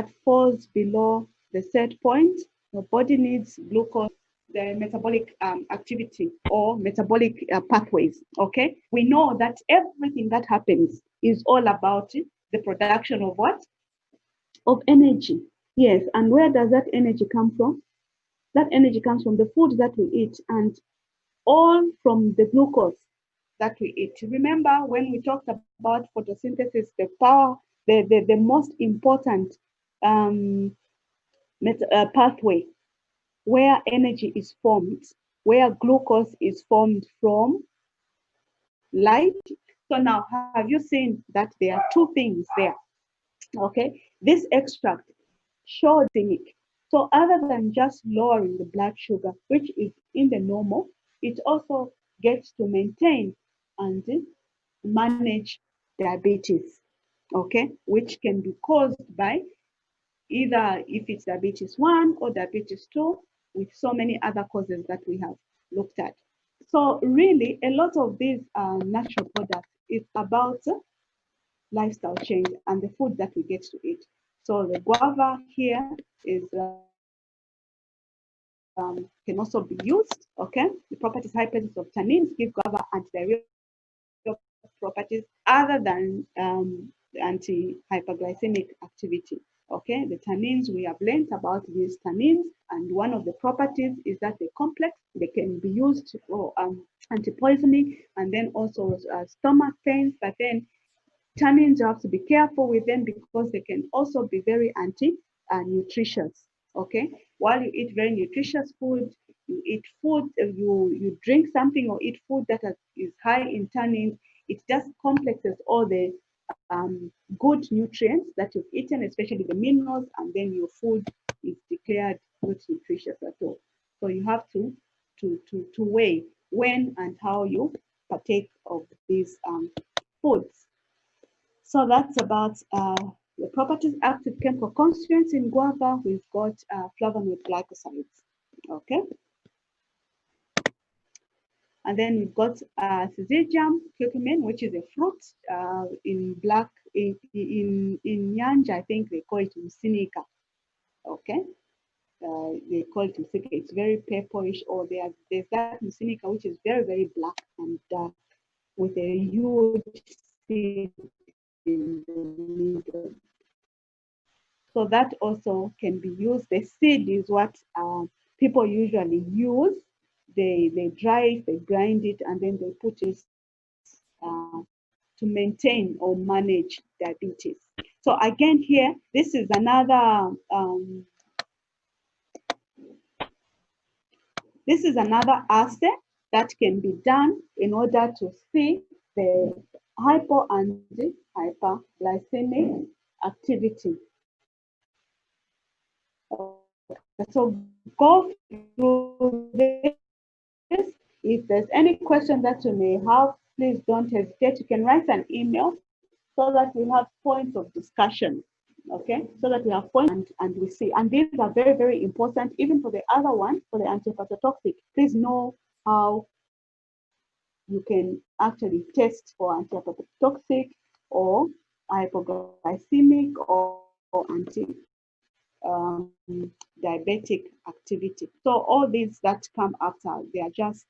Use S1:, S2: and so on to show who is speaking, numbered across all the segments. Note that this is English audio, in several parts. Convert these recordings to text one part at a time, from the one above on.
S1: that falls below the set point, your body needs glucose, the metabolic activity or metabolic pathways. Okay, we know that everything that happens is all about the production of what? Of energy. Yes, and where does that energy come from? That energy comes from the food that we eat and all from the glucose that we eat. Remember when we talked about photosynthesis, the power, the most important pathway where energy is formed, where glucose is formed from light. So now, have you seen that there are two things there? Okay, this extract showed cynic. So other than just lowering the blood sugar, which is in the normal, it also gets to maintain and manage diabetes, okay, which can be caused by either if it's diabetes 1 or diabetes 2, with so many other causes that we have looked at. So really, a lot of these natural products is about lifestyle change and the food that we get to eat. So the guava here is can also be used. Okay, the properties hypothesis of tannins give guava antidiarrheal properties other than the anti-hyperglycemic activity. Okay, the tannins, we have learned about these tannins, and one of the properties is that they're complex. They can be used for anti-poisoning and then also stomach pains, but then tannins, you have to be careful with them because they can also be very nutritious. Okay, while you eat very nutritious food, you eat food, you drink something or eat food that is high in tannins, it just complexes all the good nutrients that you've eaten, especially the minerals, and then your food is declared not nutritious at all. So you have to weigh when and how you partake of these foods. So that's about the properties, active chemical constituents in guava. We've got flavonoid glycosides. Okay. And then we've got Syzygium curcumin, which is a fruit in black, in Nyanja, I think they call it Musinica. Okay. They call it Musinica. It's very purplish, or there's that Musinica, which is very, very black and dark with a huge seed in the middle. So that also can be used. The seed is what people usually use. They dry it, they grind it, and then they put it to maintain or manage diabetes. So again here, this is another assay that can be done in order to see the hypo and hyperglycemic activity. So go through this. If there's any question that you may have, please don't hesitate. You can write an email so that we have points of discussion. Okay, so that we have points and we see. And these are very, very important, even for the other one, for the antihepatotoxic. Please know how you can actually test for antihepatotoxic or hypoglycemic or diabetic activity. So all these that come after, they are just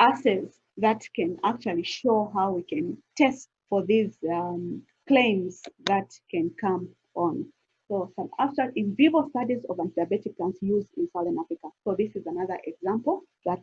S1: assays that can actually show how we can test for these claims that can come on. So some abstract in vivo studies of antidiabetic plants used in Southern Africa. So this is another example that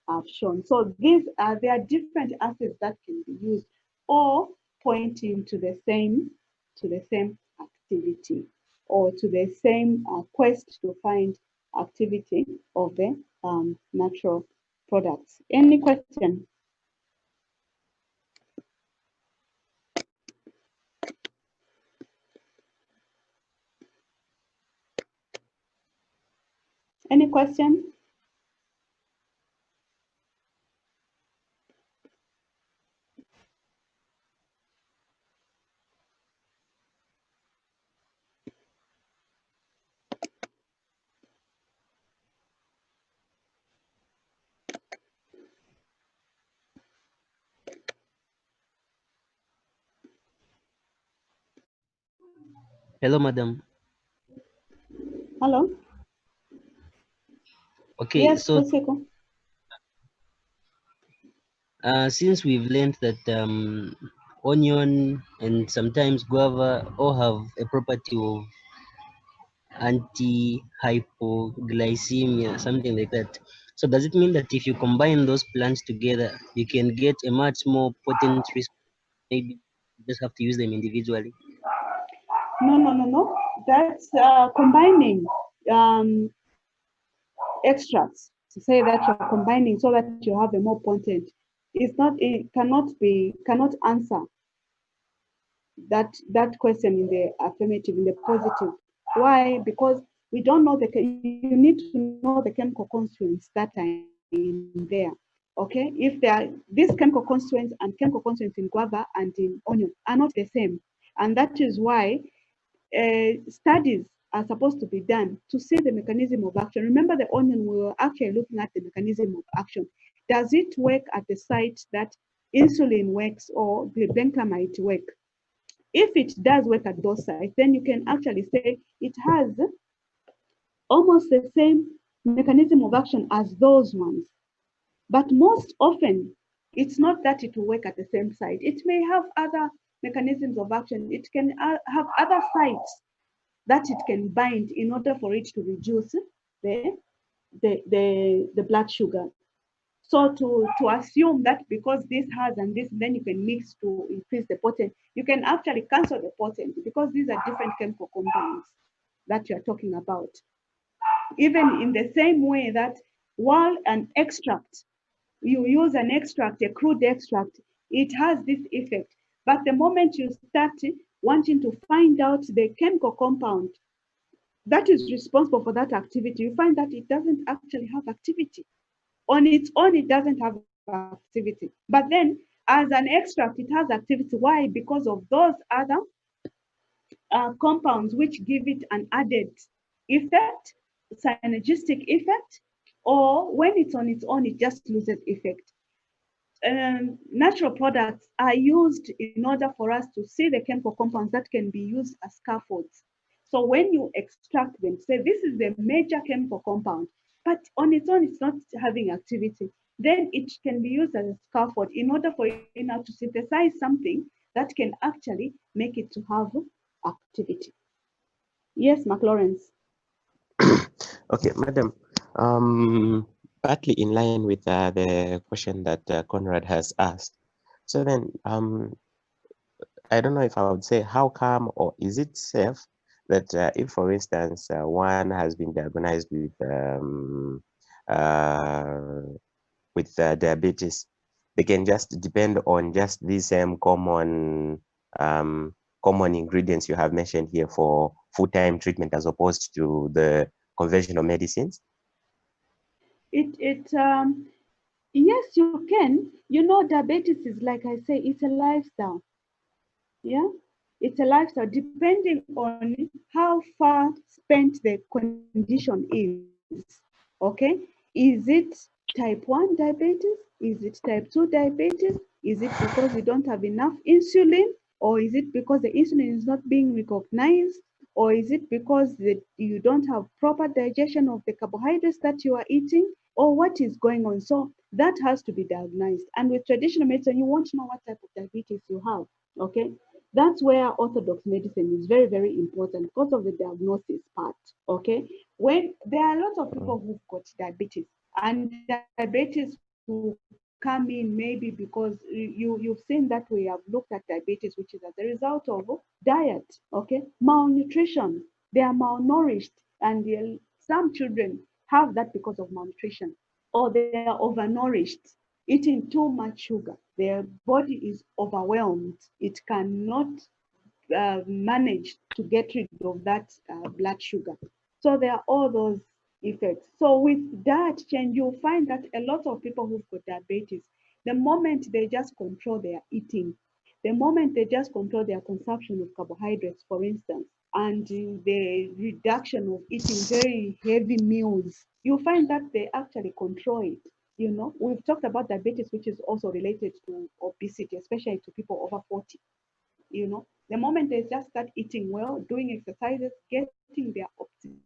S1: I've shown. So these there are different assays that can be used, all pointing to the same activity, or to the same quest to find activity of the natural products. Any question? Any question?
S2: Hello, madam.
S1: Hello?
S2: Okay,
S1: Yes,
S2: so
S1: Kusiko.
S2: since we've learned that onion and sometimes guava all have a property of anti-hypoglycemia, something like that. So does it mean that if you combine those plants together, you can get a much more potent response? Maybe you just have to use them individually.
S1: No, no, no, no. That's combining um, extracts to say that you're combining so that you have a more potent. It's not. It cannot answer that question in the affirmative, in the positive. Why? Because we don't know you need to know the chemical constituents that are in there. Okay, if there are these chemical constituents and chemical constituents in guava and in onion are not the same, and that is why studies are supposed to be done to see the mechanism of action. Remember the onion, we were actually looking at the mechanism of action. Does it work at the site that insulin works or glubentamide work? If it does work at those sites, then you can actually say it has almost the same mechanism of action as those ones. But most often, it's not that it will work at the same site. It may have other mechanisms of action. It can have other sites that it can bind in order for it to reduce the blood sugar. So to assume that because this has and this, then you can mix to increase the potent, you can actually cancel the potent because these are different chemical compounds that you're talking about. Even in the same way that while an extract, you use an extract, a crude extract, it has this effect. But the moment you start wanting to find out the chemical compound that is responsible for that activity, you find that it doesn't actually have activity. On its own, it doesn't have activity. But then, as an extract, it has activity. Why? Because of those other compounds which give it an added effect, synergistic effect, or when it's on its own, it just loses effect. Natural products are used in order for us to see the chemical compounds that can be used as scaffolds. So when you extract them, say this is the major chemical compound, but on its own it's not having activity, then it can be used as a scaffold in order for it now to synthesize something that can actually make it to have activity. Yes, McLawrence.
S3: Okay, madam. Partly in line with the question that Conrad has asked. So then, I don't know if I would say how come or is it safe that if, for instance, one has been diagnosed uh, with diabetes, they can just depend on just these same um, common ingredients you have mentioned here for full-time treatment as opposed to the conventional medicines?
S1: It yes, you can. You know, diabetes is like I say, it's a lifestyle. Yeah, it's a lifestyle depending on how far spent the condition is. Okay, is it type 1 diabetes? Is it type 2 diabetes? Is it because you don't have enough insulin? Or is it because the insulin is not being recognized? Or is it because you don't have proper digestion of the carbohydrates that you are eating? Or what is going on? So that has to be diagnosed. And with traditional medicine, you won't know what type of diabetes you have. Okay, that's where orthodox medicine is very, very important because of the diagnosis part. Okay, when there are a lot of people who've got diabetes, and diabetes will come in maybe because you've seen that we have looked at diabetes, which is as a result of diet. Okay, malnutrition. They are malnourished, and some children have that because of malnutrition, or they are overnourished, eating too much sugar. Their body is overwhelmed. It cannot manage to get rid of that blood sugar. So there are all those effects. So with diet change, you'll find that a lot of people who've got diabetes, the moment they just control their eating, the moment they just control their consumption of carbohydrates, for instance, and the reduction of eating very heavy meals, you find that they actually control it. You know, we've talked about diabetes, which is also related to obesity, especially to people over 40. You know, The moment they just start eating well, doing exercises, getting their optimal